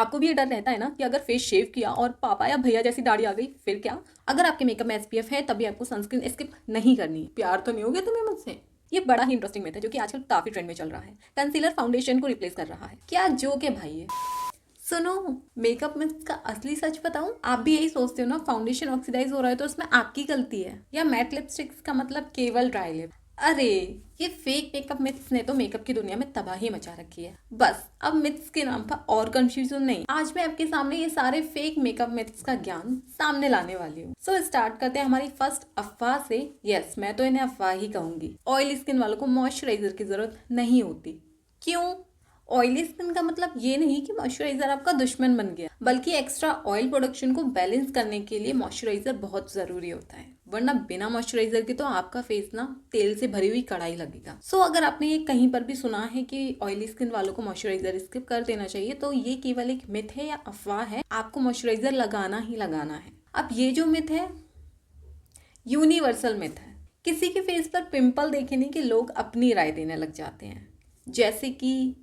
आपको भी ये डर रहता है ना कि अगर फेस शेव किया और पापा या भैया जैसी दाढ़ी आ गई फिर क्या। अगर आपके मेकअप में एसपीएफ है तभी आपको सनस्क्रीन स्किप नहीं करनी। प्यार तो नहीं हो गया तुम्हें मुझसे। ये बड़ा ही इंटरेस्टिंग मेथड है जो कि आजकल काफी ट्रेंड में चल रहा है। कंसीलर फाउंडेशन को रिप्लेस कर रहा है। क्या जोक है भाई ये। सुनो, मेकअप में का असली सच बताऊं, आप भी यही सोचते हो ना फाउंडेशन ऑक्सीडाइज हो रहा है तो उसमें आपकी गलती है, या मैट लिपस्टिक्स का मतलब केवल ड्राई लिप। अरे, ये फेक मेकअप मिथ्स ने तो मेकअप की दुनिया में तबाही मचा रखी है। बस अब मिथ्स के नाम पर और कंफ्यूजन नहीं, आज मैं आपके सामने ये सारे फेक मेकअप मिथ्स का ज्ञान सामने लाने वाली हूँ। सो स्टार्ट करते हैं हमारी फर्स्ट अफवाह से। यस, मैं तो इन्हें अफवाह ही कहूंगी। ऑयली स्किन वालों को मॉइस्चराइजर की जरूरत नहीं होती। क्यों? ऑयली स्किन का मतलब ये नहीं कि मॉइस्चराइजर आपका दुश्मन बन गया, बल्कि एक्स्ट्रा ऑयल प्रोडक्शन को बैलेंस करने के लिए मॉइस्चराइजर बहुत जरूरी होता है, वरना बिना मॉइस्चराइजर के तो आपका फेस ना तेल से भरी हुई कढ़ाई लगेगा। सो अगर आपने ये कहीं पर भी सुना है कि ऑयली स्किन वालों को मॉइस्चराइजर स्किप कर देना चाहिए, तो ये केवल एक मिथ है या अफवाह है। आपको मॉइस्चराइजर लगाना ही लगाना है। अब ये जो मिथ है यूनिवर्सल मिथ है। किसी के फेस पर पिंपल देखने के लोग अपनी राय देने लग जाते हैं, जैसे कि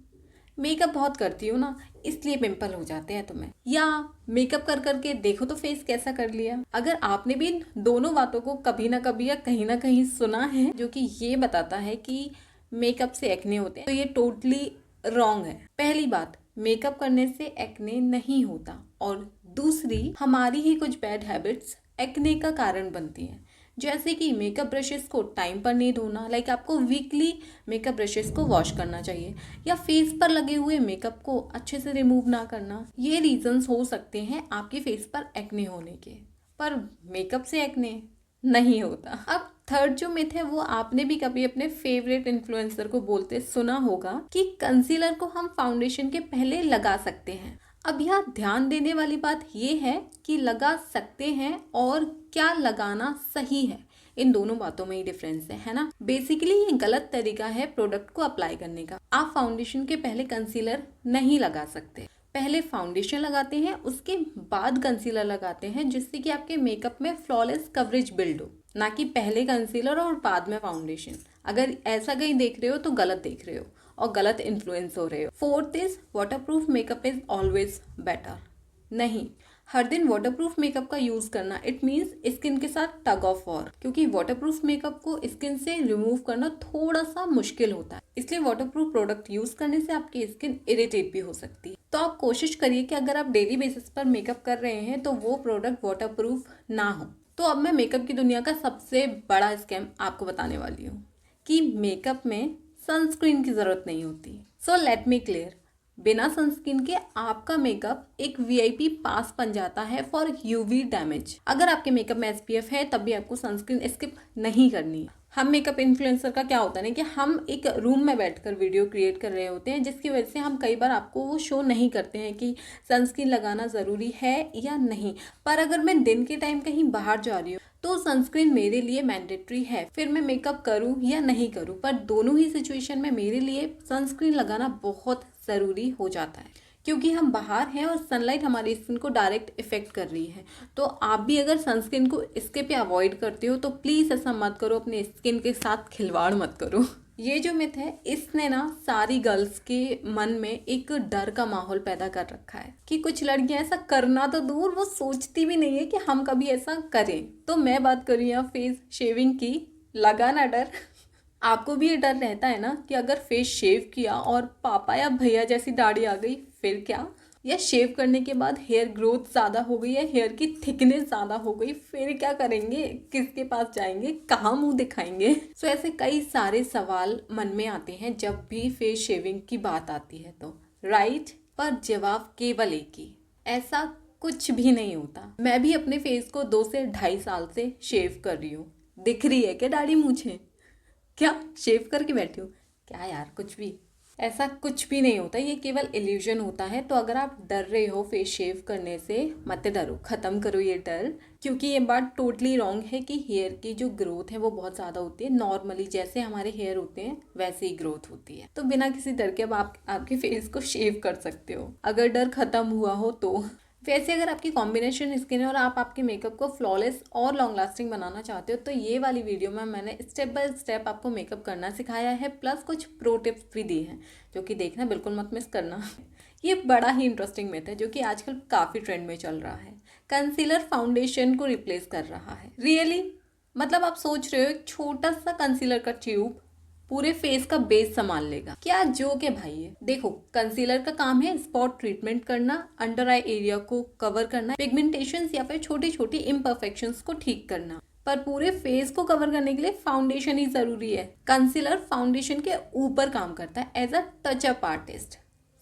मेकअप बहुत करती हो ना इसलिए पिंपल हो जाते हैं तुम्हें, या मेकअप कर करके देखो तो फेस कैसा कर लिया। अगर आपने भी इन दोनों बातों को कभी ना कभी या कहीं ना कहीं सुना है जो कि ये बताता है कि मेकअप से एक्ने होते हैं, तो ये टोटली रॉन्ग है। पहली बात, मेकअप करने से एक्ने नहीं होता, और दूसरी, हमारी ही कुछ बैड हैबिट्स एक्ने का कारण बनती हैं, जैसे कि मेकअप ब्रशेस को टाइम पर नहीं धोना। लाइक आपको वीकली मेकअप ब्रशेस को वॉश करना चाहिए, या फेस पर लगे हुए मेकअप को अच्छे से रिमूव ना करना। ये रीजंस हो सकते हैं आपके फेस पर एक्ने होने के, पर मेकअप से एक्ने नहीं होता। अब थर्ड जो मिथ है वो आपने भी कभी अपने फेवरेट इन्फ्लुएंसर को बोलते सुना होगा कि कंसीलर को हम फाउंडेशन के पहले लगा सकते हैं। अब यहाँ ध्यान देने वाली बात ये है कि लगा सकते हैं और क्या लगाना सही है, इन दोनों बातों में ही डिफरेंस है ना। बेसिकली ये गलत तरीका है प्रोडक्ट को अप्लाई करने का। आप फाउंडेशन के पहले कंसीलर नहीं लगा सकते। पहले फाउंडेशन लगाते हैं, उसके बाद कंसीलर लगाते हैं, जिससे कि आपके मेकअप में फ्लॉलेस कवरेज बिल्ड हो, ना कि पहले कंसीलर और बाद में फाउंडेशन। अगर ऐसा कहीं देख रहे हो तो गलत देख रहे हो और गलत इन्फ्लुएंस हो रहे हो। Fourth is waterproof makeup is always better. नहीं, हर दिन वाटरप्रूफ मेकअप का यूज करना इट मीन्स स्किन के साथ टग ऑफ वॉर, क्योंकि वाटरप्रूफ मेकअप को स्किन से रिमूव करना थोड़ा सा मुश्किल होता है। इसलिए वाटरप्रूफ प्रोडक्ट यूज करने से आपकी स्किन इरिटेट भी हो सकती है। तो आप कोशिश करिए कि अगर आप डेली बेसिस पर मेकअप कर रहे हैं तो वो प्रोडक्ट वाटरप्रूफ ना हो। तो अब मैं मेकअप की दुनिया का सबसे बड़ा स्कैम आपको बताने वाली हूँ कि मेकअप में सनस्क्रीन की जरूरत नहीं होती। सो लेट मी क्लियर, बिना सनस्क्रीन के आपका मेकअप एक वीआईपी पास बन जाता है फॉर यूवी डैमेज। अगर आपके मेकअप में एसपीएफ है तब भी आपको सनस्क्रीन स्किप नहीं करनी है। हम मेकअप इन्फ्लुएंसर का क्या होता है ना कि हम एक रूम में बैठकर वीडियो क्रिएट कर रहे होते हैं, जिसकी वजह से हम कई बार आपको वो शो नहीं करते हैं कि सनस्क्रीन लगाना ज़रूरी है या नहीं। पर अगर मैं दिन के टाइम कहीं बाहर जा रही हूँ तो सनस्क्रीन मेरे लिए मैंडेटरी है, फिर मैं मेकअप करूँ या नहीं करूँ, पर दोनों ही सिचुएशन में मेरे लिए सनस्क्रीन लगाना बहुत ज़रूरी हो जाता है, क्योंकि हम बाहर हैं और सनलाइट हमारी स्किन को डायरेक्ट इफेक्ट कर रही है। तो आप भी अगर सनस्क्रीन को इसके पे अवॉइड करते हो तो प्लीज़ ऐसा मत करो, अपने स्किन के साथ खिलवाड़ मत करो। ये जो मिथ है इसने ना सारी गर्ल्स के मन में एक डर का माहौल पैदा कर रखा है कि कुछ लड़कियां ऐसा करना तो दूर, वो सोचती भी नहीं है कि हम कभी ऐसा करें। तो मैं बात करूँ यहाँ फेस शेविंग की, लगा ना डर। आपको भी ये डर रहता है ना कि अगर फेस शेव किया और पापा या भैया जैसी दाढ़ी आ गई फिर क्या, या शेव करने के बाद हेयर ग्रोथ ज़्यादा हो गई या हेयर की थिकनेस ज़्यादा हो गई फिर क्या करेंगे, किसके पास जाएंगे, कहाँ मुंह दिखाएंगे। सो ऐसे कई सारे सवाल मन में आते हैं जब भी फेस शेविंग की बात आती है तो, राइट। पर जवाब केवल एक ही, ऐसा कुछ भी नहीं होता। मैं भी अपने फेस को 2 से 2.5 साल से शेव कर रही हूँ। दिख रही है क्या दाढ़ी मुझे? क्या शेव करके बैठी हो क्या यार? कुछ भी, ऐसा कुछ भी नहीं होता, ये केवल इल्यूजन होता है। तो अगर आप डर रहे हो फेस शेव करने से, मत डरो, खत्म करो ये डर, क्योंकि ये बात टोटली रॉन्ग है कि हेयर की जो ग्रोथ है वो बहुत ज़्यादा होती है। नॉर्मली जैसे हमारे हेयर होते हैं वैसे ही ग्रोथ होती है। तो बिना किसी डर के अब आप आपके फेस को शेव कर सकते हो अगर डर खत्म हुआ हो तो। वैसे अगर आपकी कॉम्बिनेशन स्किन है और आप आपके मेकअप को फ्लॉलेस और लॉन्ग लास्टिंग बनाना चाहते हो तो ये वाली वीडियो में मैंने स्टेप बाय स्टेप आपको मेकअप करना सिखाया है, प्लस कुछ प्रो टिप्स भी दी हैं जो कि देखना बिल्कुल मत मिस करना। ये बड़ा ही इंटरेस्टिंग मिथ है जो कि आजकल काफ़ी ट्रेंड में चल रहा है। कंसीलर फाउंडेशन को रिप्लेस कर रहा है। रियली? मतलब आप सोच रहे हो एक छोटा सा कंसीलर का ट्यूब पूरे फेस का बेस संभाल लेगा? क्या जोक है भाई ये। देखो, कंसीलर का काम है स्पॉट ट्रीटमेंट करना, अंडर आई एरिया को कवर करना, पिगमेंटेशन या फिर छोटी छोटी इम्परफेक्शंस को ठीक करना, पर पूरे फेस को कवर करने के लिए फाउंडेशन ही जरूरी है। कंसीलर फाउंडेशन के ऊपर काम करता है एज अ टचअप आर्टिस्ट,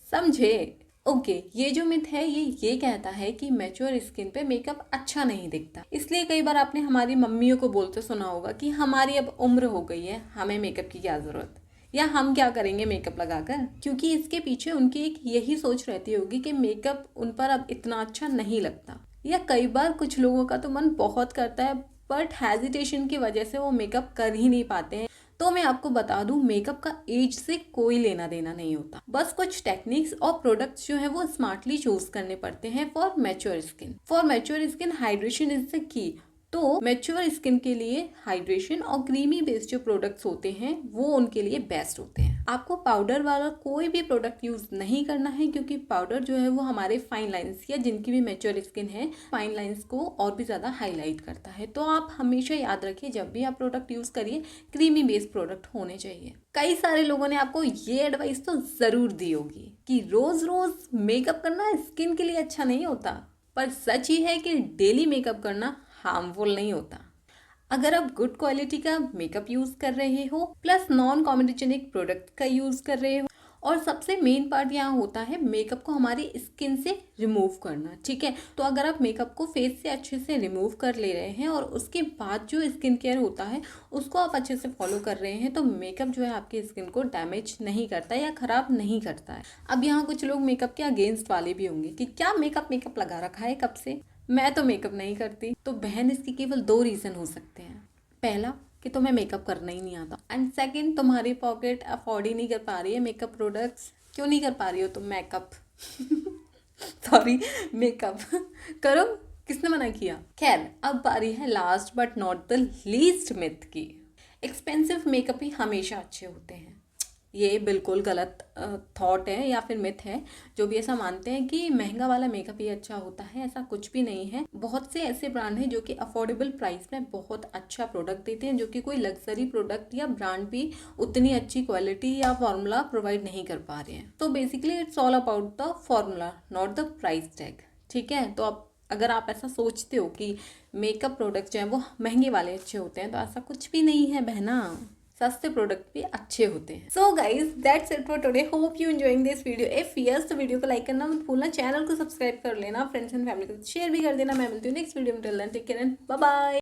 समझे? ओके, ये जो मिथ है ये कहता है कि मैच्योर स्किन पे मेकअप अच्छा नहीं दिखता। इसलिए कई बार आपने हमारी मम्मियों को बोलते सुना होगा कि हमारी अब उम्र हो गई है, हमें मेकअप की क्या ज़रूरत, या हम क्या करेंगे मेकअप लगाकर। क्योंकि इसके पीछे उनकी एक यही सोच रहती होगी कि मेकअप उन पर अब इतना अच्छा नहीं लगता। या कई बार कुछ लोगों का तो मन बहुत करता है बट हेजिटेशन की वजह से वो मेकअप कर ही नहीं पाते हैं। तो मैं आपको बता दूं, मेकअप का एज से कोई लेना देना नहीं होता। बस कुछ टेक्निक्स और प्रोडक्ट्स जो है वो स्मार्टली चूज करने पड़ते हैं for mature skin. For mature skin hydration is the key. तो मैच्योर स्किन के लिए हाइड्रेशन और क्रीमी बेस्ड जो प्रोडक्ट्स होते हैं वो उनके लिए बेस्ट होते हैं। आपको पाउडर वाला कोई भी प्रोडक्ट यूज नहीं करना है, क्योंकि पाउडर जो है वो हमारे फाइन लाइंस या जिनकी भी मैच्योर स्किन है फाइन लाइंस को और भी ज्यादा हाईलाइट करता है। तो आप हमेशा याद रखिए, जब भी आप प्रोडक्ट यूज करिए क्रीमी बेस्ड प्रोडक्ट होने चाहिए। कई सारे लोगों ने आपको ये एडवाइस तो जरूर दी होगी कि रोज रोज मेकअप करना स्किन के लिए अच्छा नहीं होता, पर सच ही है कि डेली मेकअप करना हार्मफुल नहीं होता। अगर आप गुड क्वालिटी का मेकअप यूज कर रहे हो प्लस नॉन कॉमेडिजेनिक प्रोडक्ट का यूज कर रहे हो, और सबसे मेन पार्ट यहाँ होता है मेकअप को हमारी स्किन से रिमूव करना, ठीक है? तो अगर आप मेकअप को फेस से अच्छे से रिमूव कर ले रहे हैं और उसके बाद जो स्किन केयर होता है उसको आप अच्छे से फॉलो कर रहे हैं, तो मेकअप जो है आपकी स्किन को डैमेज नहीं करता या खराब नहीं करता है। अब यहाँ कुछ लोग मेकअप के अगेंस्ट वाले भी होंगे कि क्या मेकअप लगा रखा है कब से, मैं तो मेकअप नहीं करती। तो बहन, इसकी केवल 2 रीज़न हो सकते हैं। पहला कि तुम्हें मेकअप करना ही नहीं आता, एंड सेकंड तुम्हारी पॉकेट अफोर्ड ही नहीं कर पा रही है मेकअप प्रोडक्ट्स। क्यों नहीं कर पा रही हो तुम मेकअप सॉरी, मेकअप करो, किसने मना किया? खैर, अब बारी है last but not the least myth की। एक्सपेंसिव मेकअप ही हमेशा अच्छे होते हैं। ये बिल्कुल गलत थॉट है या फिर मिथ है। जो भी ऐसा मानते हैं कि महंगा वाला मेकअप ही अच्छा होता है, ऐसा कुछ भी नहीं है। बहुत से ऐसे ब्रांड हैं जो कि अफोर्डेबल प्राइस में बहुत अच्छा प्रोडक्ट देते हैं, जो कि कोई लग्जरी प्रोडक्ट या ब्रांड भी उतनी अच्छी क्वालिटी या फॉर्मूला प्रोवाइड नहीं कर पा रहे हैं। तो basically it's all about the formula, not the price tag, ठीक है? तो अगर आप ऐसा सोचते हो कि मेकअप प्रोडक्ट जो है वो महंगे वाले अच्छे होते हैं, तो ऐसा कुछ भी नहीं है बहना, सस्ते प्रोडक्ट भी अच्छे होते हैं। So guys, that's it for today. Hope you enjoying this video. If yes, तो वीडियो को लाइक करना मत भूलना, चैनल को सब्सक्राइब कर लेना, फ्रेंड्स एंड फैमिली को शेयर भी कर देना। मैं मिलती हूँ नेक्स्ट वीडियो में। Till then take care and bye bye.